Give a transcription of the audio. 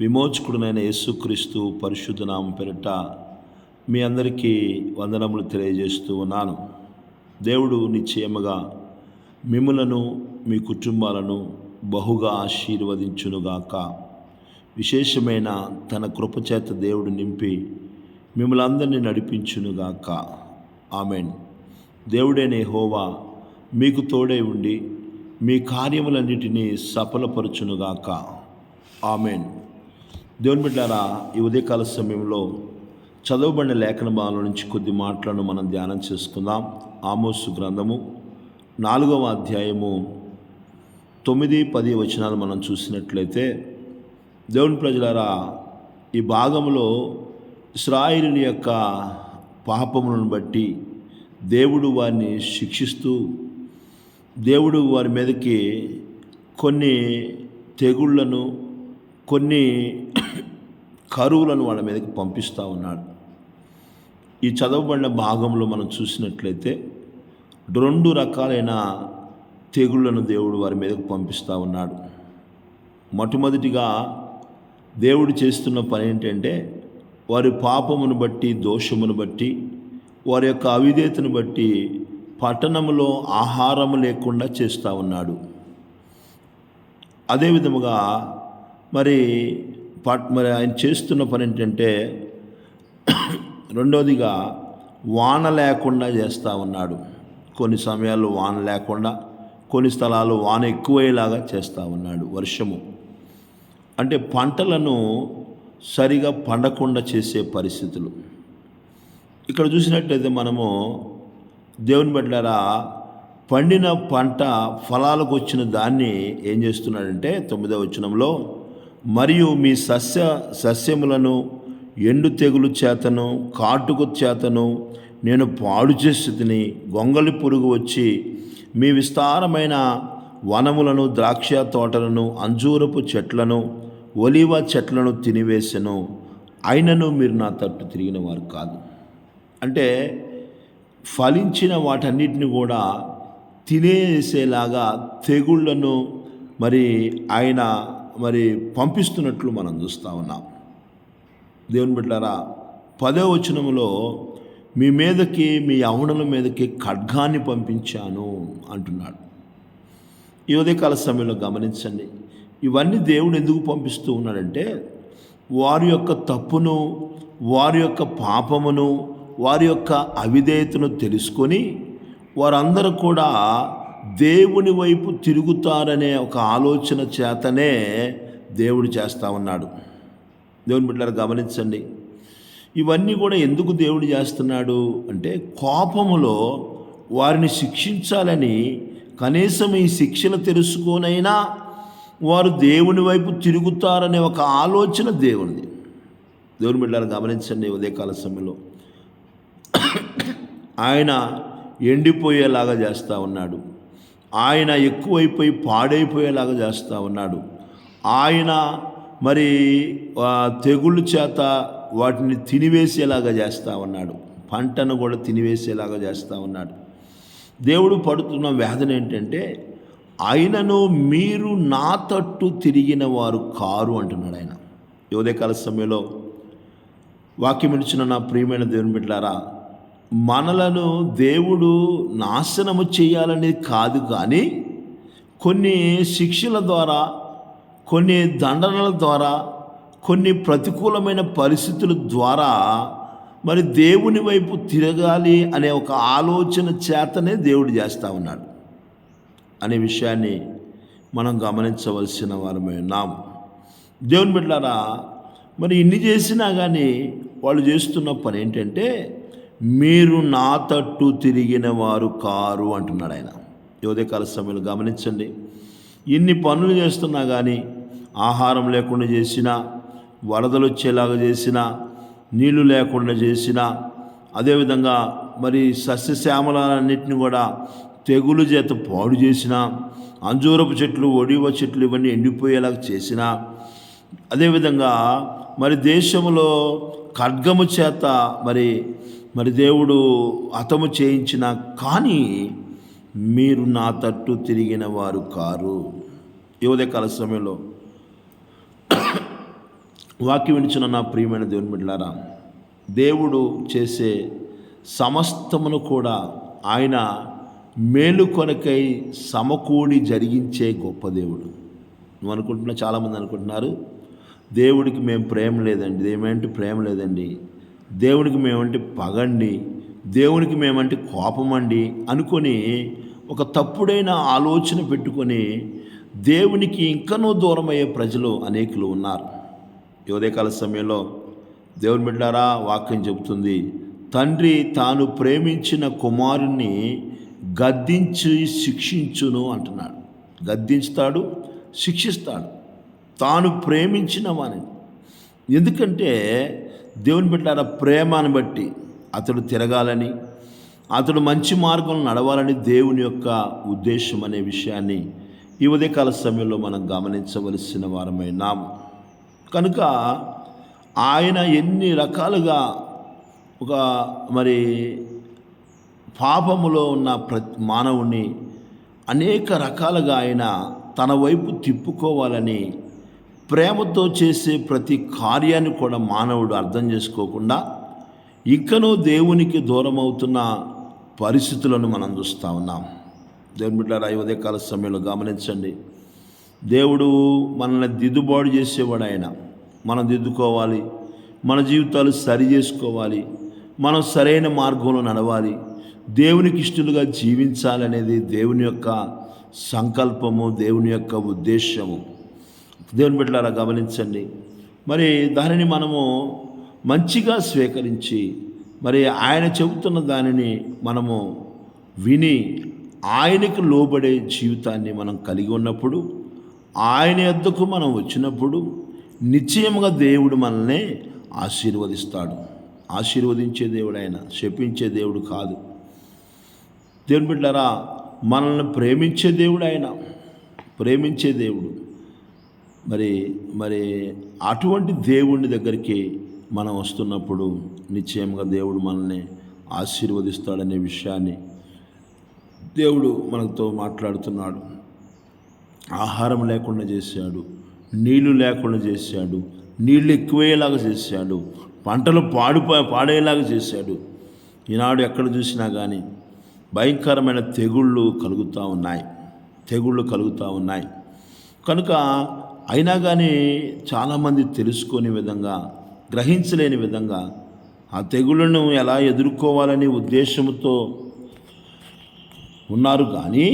విమోచకుడునైన యేసుక్రీస్తు పరిశుద్ధ నామం పేరిట మీ అందరికీ వందనములు తెలియజేస్తూ ఉన్నాను. దేవుడు నిశ్చయముగా మిమ్ములను మీ కుటుంబాలను బహుగా ఆశీర్వదించునుగాక. విశేషమైన తన కృపచేత దేవుడు నింపి మిమ్మల్ని అందరినీ నడిపించునుగాక. ఆమెన్. దేవుడైన యెహోవా మీకు తోడై ఉండి మీ కార్యములన్నిటినీ సఫలపరచునుగాక. ఆమెన్. దేవుని బిడ్డారా, ఈ ఉదయకాల సమయంలో చదవబడిన లేఖన భాగంలో నుంచి కొద్ది మాటలను మనం ధ్యానం చేసుకుందాం. ఆమోసు గ్రంథము 4వ అధ్యాయము 9-10 వచనాలు మనం చూసినట్లయితే, దేవుని ప్రజలారా, ఈ భాగంలో ఇశ్రాయేలీయుల యొక్క పాపములను బట్టి దేవుడు వారిని శిక్షిస్తూ, దేవుడు వారి మీదకి కొన్ని తెగుళ్లను, కొన్ని కరువులను వాళ్ళ మీదకి పంపిస్తూ ఉన్నాడు. ఈ చదవబడిన భాగంలో మనం చూసినట్లయితే 2 రకాలైన తెగుళ్లను దేవుడు వారి మీదకి పంపిస్తూ ఉన్నాడు. మొట్టమొదటిగా దేవుడు చేస్తున్న పని ఏంటంటే, వారి పాపమును బట్టి, దోషమును బట్టి, వారి యొక్క అవిధేయతను బట్టి పట్టణంలో ఆహారం లేకుండా చేస్తూ ఉన్నాడు. అదేవిధముగా మరి ఆయన చేస్తున్న పని ఏంటంటే, రెండోదిగా వాన లేకుండా చేస్తూ ఉన్నాడు. కొన్ని సమయాల్లో వాన లేకుండా, కొన్ని స్థలాల్లో వాన ఎక్కువయ్యేలాగా చేస్తూ ఉన్నాడు. వర్షము అంటే పంటలను సరిగా పండకుండా చేసే పరిస్థితులు. ఇక్కడ చూసినట్లయితే మనము దేవుని బిడ్డలారా, పండిన పంట ఫలాలకు వచ్చిన దాన్ని ఏం చేస్తున్నాడంటే 9వ వచనంలో, మరియు మీ సస్యములను ఎండు తెగులు చేతను, కాటుకు చేతను నేను పాడు చేసి, గొంగళి పురుగు వచ్చి మీ విస్తారమైన వనములను, ద్రాక్ష తోటలను, అంజూరపు చెట్లను, ఒలివ చెట్లను తినివేసెను, అయినను మీరు నా తట్టు తిరిగిన వారు కాదు. అంటే ఫలించిన వాటన్నిటిని కూడా తినేసేలాగా తెగుళ్లను ఆయన పంపిస్తున్నట్లు మనం చూస్తూ ఉన్నాం. దేవుని బిడ్డలారా, 10వ వచనములో మీ మీదకి, మీ యవ్వనుల మీదకి ఖడ్గాన్ని పంపించాను అంటున్నాడు. ఈ ఉదయకాల సమయంలో గమనించండి, ఇవన్నీ దేవుడు ఎందుకు పంపిస్తూ ఉన్నాడంటే, వారి యొక్క తప్పును, వారి యొక్క పాపమును, వారి యొక్క అవిధేయతను తెలుసుకొని వారందరూ కూడా దేవుని వైపు తిరుగుతారనే ఒక ఆలోచన చేతనే దేవుడు చేస్తూ ఉన్నాడు. దేవుని బిడ్డలారా, గమనించండి, ఇవన్నీ కూడా ఎందుకు దేవుడు చేస్తున్నాడు అంటే, కోపములో వారిని శిక్షించాలని, కనీసం ఈ శిక్షలు తెలుసుకోనైనా వారు దేవుని వైపు తిరుగుతారనే ఒక ఆలోచన దేవునిది. దేవుని బిడ్డలారా, గమనించండి, ఉదయకాల సమయంలో ఆయన ఎండిపోయేలాగా చేస్తూ ఉన్నాడు. ఆయన ఎక్కువైపోయి పాడైపోయేలాగా చేస్తూ ఉన్నాడు. ఆయన తెగుళ్ళు చేత వాటిని తినివేసేలాగా చేస్తూ ఉన్నాడు. పంటను కూడా తినివేసేలాగా చేస్తూ ఉన్నాడు. దేవుడు పడుతున్న వేదన ఏంటంటే, ఆయనను మీరు నా తట్టు తిరిగిన వారు కారు అంటున్నాడు ఆయన. ఈ ఉదయకాల సమయంలో వాక్యం ఇచ్చిన నా ప్రియమైన దేవుని బిడ్డలారా, మనలను దేవుడు నాశనము చేయాలనేది కాదు, కానీ కొన్ని శిక్షల ద్వారా, కొన్ని దండనల ద్వారా, కొన్ని ప్రతికూలమైన పరిస్థితుల ద్వారా దేవుని వైపు తిరగాలి అనే ఒక ఆలోచన చేతనే దేవుడు చేస్తూ ఉన్నాడు అనే విషయాన్ని మనం గమనించవలసిన వారమే ఉన్నాము. దేవుని బిడ్డలారా, ఇన్ని చేసినా కానీ వాళ్ళు చేస్తున్న పని ఏంటంటే, మీరు నా తట్టు తిరిగిన వారు కారు అంటున్నాడు ఆయన. ఈ ఉదయకాల సమయంలో గమనించండి, ఇన్ని పనులు చేస్తున్నా కానీ, ఆహారం లేకుండా చేసినా, వరదలు వచ్చేలాగా చేసినా, నీళ్లు లేకుండా చేసినా, అదేవిధంగా సస్యశ్యామలన్నింటినీ కూడా తెగులు చేత పాడు చేసినా, అంజూరపు చెట్లు, ఒడివ చెట్లు ఇవన్నీ ఎండిపోయేలాగా చేసినా, అదేవిధంగా దేశంలో ఖడ్గము చేత దేవుడు హతము చేయించిన, కానీ మీరు నా తట్టు తిరిగిన వారు కారు. ఈ ఉదయకాల సమయంలో వాక్యం వినిచిన నా ప్రియమైన దేవుని బిడ్డలారా, దేవుడు చేసే సమస్తమును కూడా ఆయన మేలు కొరకై సమకూడి జరిగించే గొప్ప దేవుడు. నువ్వు అనుకుంటున్నా, చాలామంది అనుకుంటున్నారు దేవుడికి మేము ప్రేమ లేదండి, ఏమంటే ప్రేమ లేదండి, దేవుడికి మేమంటే పగండి, దేవునికి మేమంటే కోపమండి అనుకొని ఒక తప్పుడైన ఆలోచన పెట్టుకొని దేవునికి ఇంకనూ దూరమయ్యే ప్రజలు అనేకులు ఉన్నారు. ఈ ఉదయకాల సమయంలో దేవుని బిడ్డలారా, వాక్యం చెబుతుంది, తండ్రి తాను ప్రేమించిన కుమారుణ్ణి గద్దించి శిక్షించును అంటున్నాడు. గద్దించుతాడు, శిక్షిస్తాడు తాను ప్రేమించిన వానిని. ఎందుకంటే దేవుని బిడ్డలారా, ప్రేమను బట్టి అతడు తిరగాలని, అతడు మంచి మార్గంలో నడవాలని దేవుని యొక్క ఉద్దేశం అనే విషయాన్ని ఈ ఉదయకాల సమయంలో మనం గమనించవలసిన వారమైనాము. కనుక ఆయన ఎన్ని రకాలుగా ఒక పాపములో ఉన్న మానవుని అనేక రకాలుగా ఆయన తన వైపు తిప్పుకోవాలని ప్రేమతో చేసే ప్రతి కార్యాన్ని కూడా మానవుడు అర్థం చేసుకోకుండా ఇంకనూ దేవునికి దూరం అవుతున్న పరిస్థితులను మనం చూస్తూ ఉన్నాం. దేవుని బిడ్డలారా, ఈ ఉదయకాల సమయంలో గమనించండి, దేవుడు మనల్ని దిద్దుబాటు చేసేవాడు. ఆయన మనం దిద్దుకోవాలి, మన జీవితాలు సరి చేసుకోవాలి, మనం సరైన మార్గంలో నడవాలి, దేవునికి ఇష్టలుగా జీవించాలనేది దేవుని యొక్క సంకల్పము, దేవుని యొక్క ఉద్దేశము. దేవుని బిడ్డలారా గమనించండి, దానిని మనము మంచిగా స్వీకరించి ఆయన చెబుతున్న దానిని మనము విని ఆయనకు లోబడే జీవితాన్ని మనం కలిగి ఉన్నప్పుడు, ఆయన యొద్దకు మనం వచ్చినప్పుడు నిశ్చయముగా దేవుడు మనల్ని ఆశీర్వదిస్తాడు. ఆశీర్వదించే దేవుడు ఆయన, శపించే దేవుడు కాదు. దేవుని బిడ్డలారా, మనల్ని ప్రేమించే దేవుడు ఆయన, ప్రేమించే దేవుడు. అటువంటి దేవుని దగ్గరికి మనం వస్తున్నప్పుడు నిశ్చయంగా దేవుడు మనల్ని ఆశీర్వదిస్తాడనే విషయాన్ని దేవుడు మనతో మాట్లాడుతున్నాడు. ఆహారం లేకుండా చేశాడు, నీళ్లు లేకుండా చేశాడు, నీళ్ళు ఎక్కువయ్యేలాగా చేశాడు, పంటలు పాడేలాగా చేశాడు. ఈనాడు ఎక్కడ చూసినా కానీ భయంకరమైన తెగుళ్ళు కలుగుతూ ఉన్నాయి. కనుక అయినా కానీ చాలామంది తెలుసుకునే విధంగా, గ్రహించలేని విధంగా ఆ తెగుళ్ళను ఎలా ఎదుర్కోవాలని ఉద్దేశంతో ఉన్నారు. కానీ